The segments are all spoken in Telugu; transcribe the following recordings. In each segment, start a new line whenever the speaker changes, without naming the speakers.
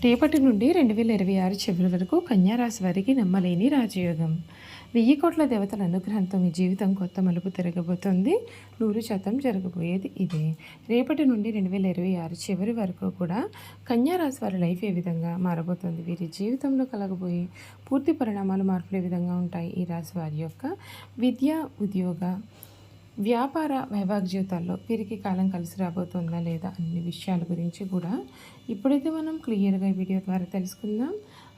రేపటి నుండి 2026 చివరి వరకు కన్యారాశి వారికి నమ్మలేని రాజయోగం. 1000 కోట్ల దేవతల అనుగ్రహంతో మీ జీవితం కొత్త మలుపు తిరగబోతోంది. 100% జరగబోయేది ఇదే. రేపటి నుండి 2026 చివరి వరకు కూడా కన్యారాశి వారి లైఫ్ ఏ విధంగా మారబోతోంది, వీరి జీవితంలో కలగబోయే పూర్తి పరిణామాలు మార్పులు ఏ విధంగా ఉంటాయి, ఈ రాశి వారి యొక్క విద్య, ఉద్యోగ, వ్యాపార, వైవాహిక జీవితాల్లో వీరికి కాలం కలిసి రాబోతుందా లేదా అన్ని విషయాల గురించి కూడా ఇప్పుడైతే మనం క్లియర్గా ఈ వీడియో ద్వారా తెలుసుకుందాం.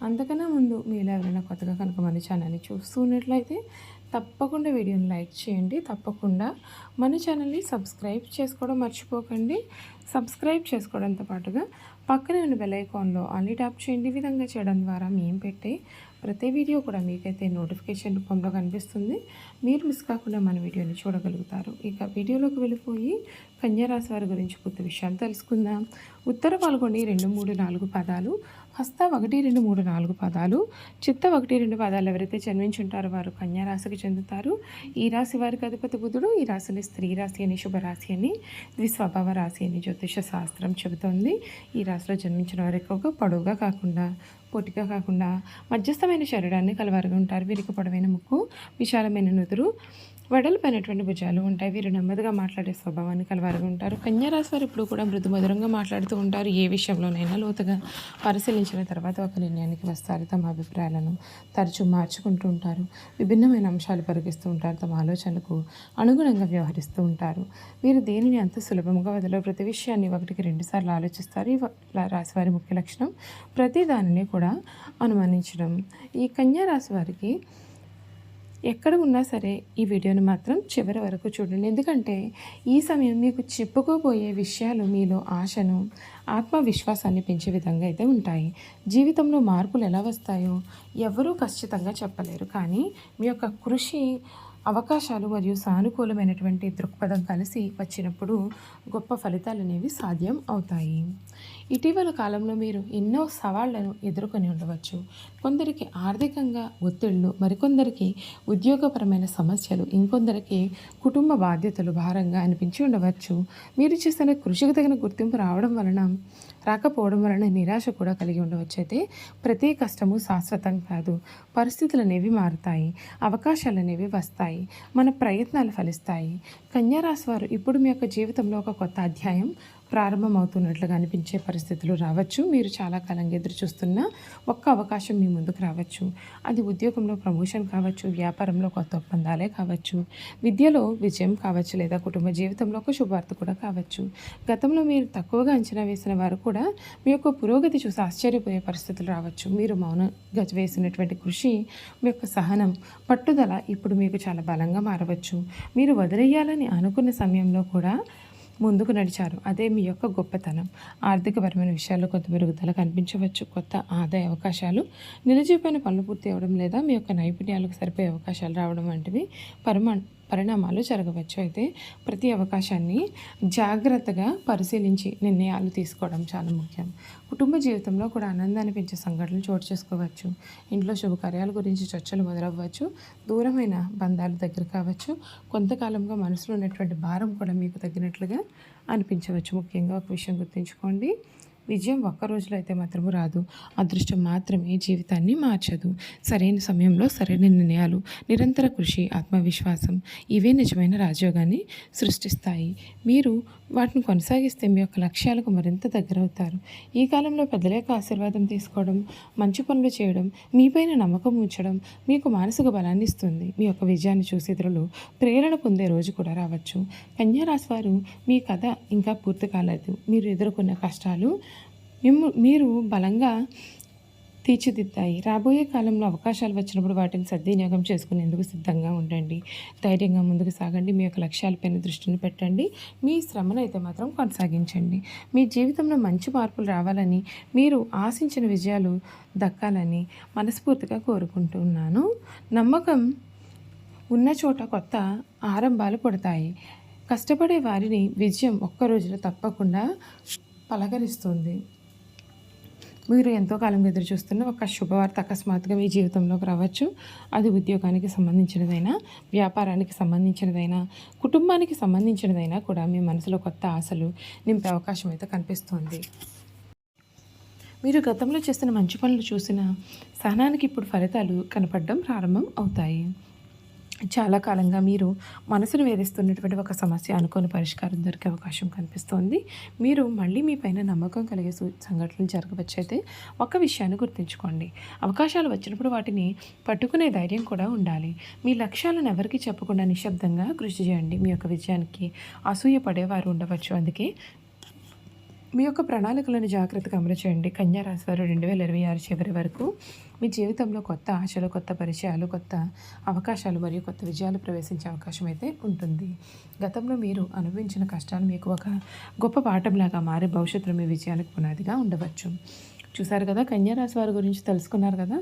అంతకన్నా ముందు మీరు ఎవరైనా కొత్తగా కనుక మన ఛానల్ని చూస్తున్నట్లయితే తప్పకుండా వీడియోని లైక్ చేయండి. తప్పకుండా మన ఛానల్ని సబ్స్క్రైబ్ చేసుకోవడం మర్చిపోకండి. సబ్స్క్రైబ్ చేసుకోవడంతో పాటుగా పక్కనే ఉన్న బెల్ ఐకాన్లో ఆన్లీ ట్యాప్ చేయండి. ఈ విధంగా చేయడం ద్వారా మేము పెట్టే ప్రతి వీడియో కూడా మీకైతే నోటిఫికేషన్ రూపంలో కనిపిస్తుంది. మీరు మిస్ కాకుండా మన వీడియోని చూడగలుగుతారు. ఇక వీడియోలోకి వెళ్ళిపోయి కన్యారాశి వారి గురించి కొత్త విషయాలు తెలుసుకుందాం. ఉత్తర పాల్గొని 2, 3, 4 పదాలు, హస్త 1, 2, 3, 4 పదాలు, చిత్త 1, 2 పదాలు ఎవరైతే జన్మించుంటారో వారు కన్యారాశికి చెందుతారు. ఈ రాశి వారికి అధిపతి బుధుడు. ఈ రాశిని స్త్రీ రాశి అని, శుభరాశి అని, ద్విస్వభావ రాశి అని జ్యోతిష శాస్త్రం చెబుతోంది. ఈ రాశిలో జన్మించిన వారు ఎక్కువగా పొడవుగా కాకుండా, పొట్టిగా కాకుండా మధ్యస్థమైన శరీరాన్ని కలవారుగా ఉంటారు. వీరికి పొడవైన ముక్కు, విశాలమైన నుదురు, వెడల్పైనటువంటి భుజాలు ఉంటాయి. వీరు నెమ్మదిగా మాట్లాడే స్వభావాన్ని కలవారుగా ఉంటారు. కన్యారాశి వారు ఇప్పుడు కూడా మృదు మధురంగా మాట్లాడుతూ ఉంటారు. ఏ విషయంలోనైనా లోతుగా పరిశీలించిన తర్వాత ఒక నిర్ణయానికి వస్తారు. తమ అభిప్రాయాలను తరచూ మార్చుకుంటూ ఉంటారు. విభిన్నమైన అంశాలు పరిగిస్తూ ఉంటారు. తమ ఆలోచనలకు అనుగుణంగా వ్యవహరిస్తూ ఉంటారు. వీరు దేనిని అంత సులభంగా వదలరు. ప్రతి విషయాన్ని 1కి 2 సార్లు ఆలోచిస్తారు. ఈ రాశివారి ముఖ్య లక్షణం ప్రతి దానిని కూడా అనుమానించడం. ఈ కన్యారాశి వారికి ఎక్కడ ఉన్నా సరే ఈ వీడియోని మాత్రం చివరి వరకు చూడండి. ఎందుకంటే ఈ సమయం మీకు చెప్పుకోబోయే విషయాలు మీలో ఆశను, ఆత్మవిశ్వాసాన్ని పెంచే విధంగా అయితే ఉంటాయి. జీవితంలో మార్పులు ఎలా వస్తాయో ఎవరూ ఖచ్చితంగా చెప్పలేరు. కానీ మీ యొక్క కృషి, అవకాశాలు మరియు సానుకూలమైనటువంటి దృక్పథం కలిసి వచ్చినప్పుడు గొప్ప ఫలితాలు అనేవి సాధ్యం అవుతాయి. ఇటీవల కాలంలో మీరు ఎన్నో సవాళ్లను ఎదుర్కొని ఉండవచ్చు. కొందరికి ఆర్థికంగా ఒత్తిళ్లు, మరికొందరికి ఉద్యోగపరమైన సమస్యలు, ఇంకొందరికి కుటుంబ బాధ్యతలు భారంగా అనిపించి ఉండవచ్చు. మీరు చేసిన కృషికి తగిన గుర్తింపు రాకపోవడం వలన నిరాశ కూడా కలిగి ఉండవచ్చు. అయితే ప్రతి కష్టము శాశ్వతం కాదు. పరిస్థితులు అనేవి మారుతాయి, అవకాశాలు అనేవి వస్తాయి, మన ప్రయత్నాలు ఫలిస్తాయి. కన్యారాశి వారు ఇప్పుడు మీ యొక్క జీవితంలో ఒక కొత్త అధ్యాయం ప్రారంభమవుతున్నట్లుగా అనిపించే పరిస్థితులు రావచ్చు. మీరు చాలా కాలంగా ఎదురు చూస్తున్న ఒక్క అవకాశం మీ ముందుకు రావచ్చు. అది ఉద్యోగంలో ప్రమోషన్ కావచ్చు, వ్యాపారంలో కొత్త ఒప్పందాలే కావచ్చు, విద్యలో విజయం కావచ్చు, లేదా కుటుంబ జీవితంలో ఒక శుభార్త కూడా కావచ్చు. గతంలో మీరు తక్కువగా అంచనా వేసిన వారు కూడా మీ యొక్క పురోగతి చూసి ఆశ్చర్యపోయే పరిస్థితులు రావచ్చు. మీరు మౌనంగా వేసినటువంటి కృషి, మీ యొక్క సహనం, పట్టుదల ఇప్పుడు మీకు చాలా బలంగా మారవచ్చు. మీరు వదిలేయాలని అనుకున్న సమయంలో కూడా ముందుకు నడిచారు. అదే మీ యొక్క గొప్పతనం. ఆర్థికపరమైన విషయాల్లో కొంత మెరుగుదల కనిపించవచ్చు. కొత్త ఆదాయ అవకాశాలు, నిలిచిపోయిన పనులు పూర్తి అవ్వడం లేదా మీ యొక్క నైపుణ్యాలకు సరిపోయే అవకాశాలు రావడం వంటివి పరిణామాలు జరగవచ్చు. అయితే ప్రతి అవకాశాన్ని జాగ్రత్తగా పరిశీలించి నిర్ణయాలు తీసుకోవడం చాలా ముఖ్యం. కుటుంబ జీవితంలో కూడా ఆనందాన్ని పెంచే సంఘటనలు చోటు చేసుకోవచ్చు. ఇంట్లో శుభకార్యాల గురించి చర్చలు మొదలవ్వచ్చు. దూరమైన బంధాలు దగ్గర కావచ్చు. కొంతకాలంగా మనసులో ఉన్నటువంటి భారం కూడా మీకు తగ్గినట్లుగా అనిపించవచ్చు. ముఖ్యంగా ఒక విషయం గుర్తుంచుకోండి, విజయం ఒక్క రోజులో అయితే మాత్రము రాదు. అదృష్టం మాత్రమే జీవితాన్ని మార్చదు. సరైన సమయంలో సరైన నిర్ణయాలు, నిరంతర కృషి, ఆత్మవిశ్వాసం ఇవే నిజమైన రాజయోగాన్ని సృష్టిస్తాయి. మీరు వాటిని కొనసాగిస్తే మీ యొక్క లక్ష్యాలకు మరింత దగ్గరవుతారు. ఈ కాలంలో పెద్దల యొక్క ఆశీర్వాదం తీసుకోవడం, మంచి పనులు చేయడం, మీపైన నమ్మకం ఉంచడం మీకు మానసిక బలాన్ని ఇస్తుంది. మీ యొక్క విజయాన్ని చూసి ఇతరులు ప్రేరణ పొందే రోజు కూడా రావచ్చు. కన్యారాశి వారు, మీ కథ ఇంకా పూర్తి కాలేదు. మీరు ఎదుర్కొన్న కష్టాలు మీరు బలంగా తీర్చిదిద్దాయి. రాబోయే కాలంలో అవకాశాలు వచ్చినప్పుడు వాటిని సద్వినియోగం చేసుకునేందుకు సిద్ధంగా ఉండండి. ధైర్యంగా ముందుకు సాగండి. మీ యొక్క లక్ష్యాలపైన దృష్టిని పెట్టండి. మీ శ్రమను అయితే మాత్రం కొనసాగించండి. మీ జీవితంలో మంచి మార్పులు రావాలని, మీరు ఆశించిన విజయాలు దక్కాలని మనస్ఫూర్తిగా కోరుకుంటున్నాను. నమ్మకం ఉన్న చోట కొత్త ఆరంభాలు పడతాయి. కష్టపడే వారిని విజయం ఒక్క రోజులో తప్పకుండా పలకరిస్తుంది. మీరు ఎంతో కాలంగా ఎదురు చూస్తున్న ఒక శుభవార్త అకస్మాత్తుగా మీ జీవితంలోకి రావచ్చు. అది ఉద్యోగానికి సంబంధించినదైనా, వ్యాపారానికి సంబంధించినదైనా, కుటుంబానికి సంబంధించినదైనా కూడా మీ మనసులో కొత్త ఆశలు నింపే అవకాశం అయితే కనిపిస్తుంది. మీరు గతంలో చేసిన మంచి పనులు చూసిన సహనానికి ఇప్పుడు ఫలితాలు కనపడడం ప్రారంభం అవుతాయి. చాలా కాలంగా మీరు మనసును వేధిస్తున్నటువంటి ఒక సమస్య అనుకోని పరిష్కారం దొరికే అవకాశం కనిపిస్తోంది. మీరు మళ్ళీ మీ పైన నమ్మకం కలిగే సంఘటనలు జరగవచ్చైతే ఒక్క విషయాన్ని గుర్తుంచుకోండి. అవకాశాలు వచ్చినప్పుడు వాటిని పట్టుకునే ధైర్యం కూడా ఉండాలి. మీ లక్ష్యాలను ఎవరికీ చెప్పకుండా నిశ్శబ్దంగా కృషి చేయండి. మీ యొక్క విజయానికి అసూయ పడేవారు ఉండవచ్చు. అందుకే మీ యొక్క ప్రణాళికలను జాగ్రత్తగా అమలు చేయండి. కన్యా రాశి వారు 2026 చివరి వరకు మీ జీవితంలో కొత్త ఆశలు, కొత్త పరిచయాలు, కొత్త అవకాశాలు మరియు కొత్త విజయాలు ప్రవేశించే అవకాశం అయితే ఉంటుంది. గతంలో మీరు అనుభవించిన కష్టాలు మీకు ఒక గొప్ప పాఠంలాగా మారి భవిష్యత్తులో మీ విజయాలకు పునాదిగా ఉండవచ్చు. చూసారు కదా, కన్యా రాశి వారి గురించి తెలుసుకున్నారు కదా.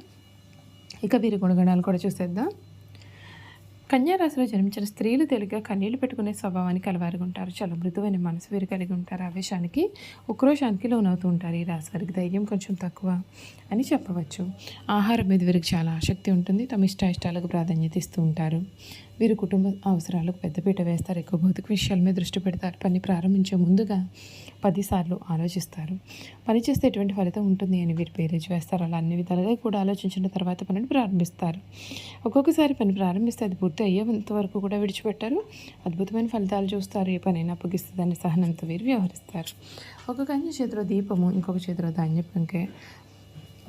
ఇక వీరి గుణగణాలు కూడా చూసేద్దాం. కన్యా రాశిలో జన్మించిన స్త్రీలు తేలిగ్గా కన్నీళ్లు పెట్టుకునే స్వభావానికి కలవారుగా ఉంటారు. చాలా మృదువైన మనసు వీరు కలిగి ఉంటారు. ఆవేశానికి, ఉక్రోషానికి లోనవుతూ ఉంటారు. ఈ రాశి వారికి ధైర్యం కొంచెం తక్కువ అని చెప్పవచ్చు. ఆహారం మీద వీరికి చాలా ఆసక్తి ఉంటుంది. తమ ఇష్టాలకు ప్రాధాన్యత ఇస్తూ ఉంటారు. వీరు కుటుంబ అవసరాలకు పెద్దపీట వేస్తారు. ఎక్కువ భౌతిక విషయాల మీద దృష్టి పెడతారు. పని ప్రారంభించే ముందుగా 10 సార్లు ఆలోచిస్తారు. పని చేస్తే ఎటువంటి ఫలితం ఉంటుంది అని వీరు బేరీజు వేస్తారు. అలా అన్ని విధాలుగా కూడా ఆలోచించిన తర్వాత పనిని ప్రారంభిస్తారు. ఒక్కొక్కసారి పని ప్రారంభిస్తే అది పూర్తి అయ్యేంత వరకు కూడా విడిచిపెట్టారు. అద్భుతమైన ఫలితాలు చూస్తారు. ఏ పనైనా అప్పగిస్తుందని సహనంతో వీరు వ్యవహరిస్తారు. ఒక కన్య చేతిలో దీపము, ఇంకొక చేతిలో ధాన్యం పంకే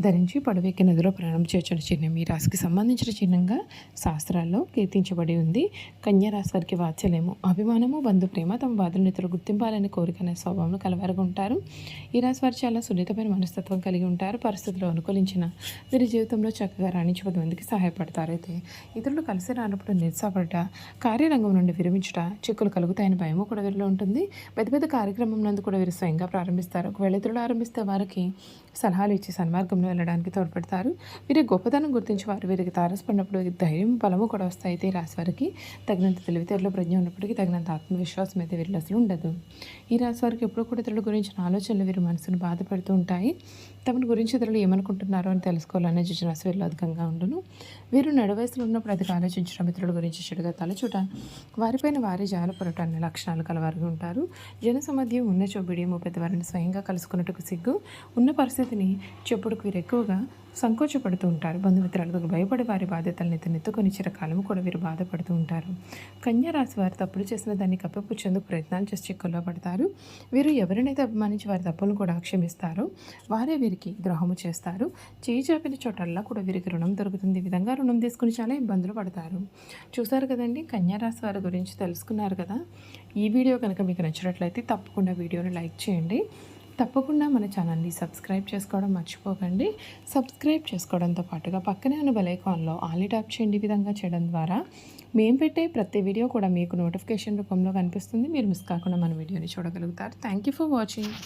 ధరించి పడవెక్కి నదిలో ప్రయాణం చేర్చిన చిహ్నం ఈ రాశికి సంబంధించిన చిహ్నంగా శాస్త్రాల్లో కీర్తించబడి ఉంది. కన్యా రాశి వారికి వాత్సల్యము, అభిమానము, బంధు ప్రేమ, తమ బాధలను ఇతరులు గుర్తింపాలనే కోరిక అనే స్వభావం కలవారుగా ఉంటారు. ఈ రాశి వారు చాలా సున్నితమైన మనస్తత్వం కలిగి ఉంటారు. పరిస్థితులు అనుకూలించిన వీరి జీవితంలో చక్కగా రాణించి 10 మందికి సహాయపడతారు. అయితే ఇతరులు కలిసి రానప్పుడు నిరుత్సాహపడట, కార్యరంగం నుండి విరమించుట, చిక్కులు కలుగుతాయని భయము కూడా వీరిలో ఉంటుంది. పెద్ద పెద్ద కార్యక్రమం నందు కూడా వీరు స్వయంగా ప్రారంభిస్తారు. ఒకవేళ ఇతరులు ఆరంభిస్తే వారికి సలహాలు ఇచ్చి సన్మార్గంలో వెళ్ళడానికి తోడ్పడతారు. వీరి గొప్పతనం గుర్తించి వారు వీరికి తారసపడినప్పుడు ధైర్యం, బలము కూడా వస్తాయి. అయితే రాశి వారికి తగినంత తెలివితేటలో ప్రజ్ఞ ఉన్నప్పటికీ తగినంత ఆత్మవిశ్వాసం అయితే వీరిలో అసలు ఉండదు. ఈ రాశి వారికి ఎప్పుడు కూడా ఇతరుల గురించిన ఆలోచనలు వీరి మనసును బాధపడుతూ ఉంటాయి. తమను గురించి ఇతరులు ఏమనుకుంటున్నారో అని తెలుసుకోవాలనే జిజ్ఞాస వీరిలో అధికంగా ఉండును. వీరు నడువయసులో ఉన్నప్పుడు అధిక ఆలోచించడం, ఇతరుల గురించి చెడుగా తలచుట, వారిపైన వారి జాలపడటం అనే లక్షణాలు కలవారుగా ఉంటారు. జన సమాధ్యం ఉన్న చోబిడియము, పెద్దవారిని స్వయంగా కలుసుకున్నట్టుకు సిగ్గు, ఉన్న పరిస్థితిని చెప్పుడుకు వీరు ఎక్కువగా సంకోచపడుతూ ఉంటారు. బంధుమిత్రాలకు భయపడి వారి బాధ్యతలను ఎత్తుకొని చిరకాలము కూడా వీరు బాధపడుతూ ఉంటారు. కన్యా రాశి వారు తప్పులు చేసిన దాన్ని కప్పిపుచ్చేందుకు ప్రయత్నాలు చేసి చిక్కుల్లో పడతారు. వీరు ఎవరినైతే అభిమానించి వారి తప్పులను కూడా క్షమిస్తారో వారే వీరికి ద్రోహము చేస్తారు. చేయి చాపిన చోటల్లా కూడా వీరికి రుణం దొరుకుతుంది. ఈ విధంగా రుణం తీసుకుని చాలా ఇబ్బందులు పడతారు. చూసారు కదండి, కన్యా రాశి వారి గురించి తెలుసుకున్నారు కదా. ఈ వీడియో కనుక మీకు నచ్చినట్లయితే తప్పకుండా వీడియోని లైక్ చేయండి. తప్పకుండా మన ఛానల్ని సబ్స్క్రైబ్ చేసుకోవడం మర్చిపోకండి. సబ్స్క్రైబ్ చేసుకోవడంతో పాటుగా పక్కనే ఉన్న బెల్ ఐకాన్లో ఆల్ ట్యాప్ చేయండి. ఈ విధంగా చేయడం ద్వారా మేము పెట్టే ప్రతి వీడియో కూడా మీకు నోటిఫికేషన్ రూపంలో కనిపిస్తుంది. మీరు మిస్ కాకుండా మన వీడియోని చూడగలుగుతారు. Thank you for watching.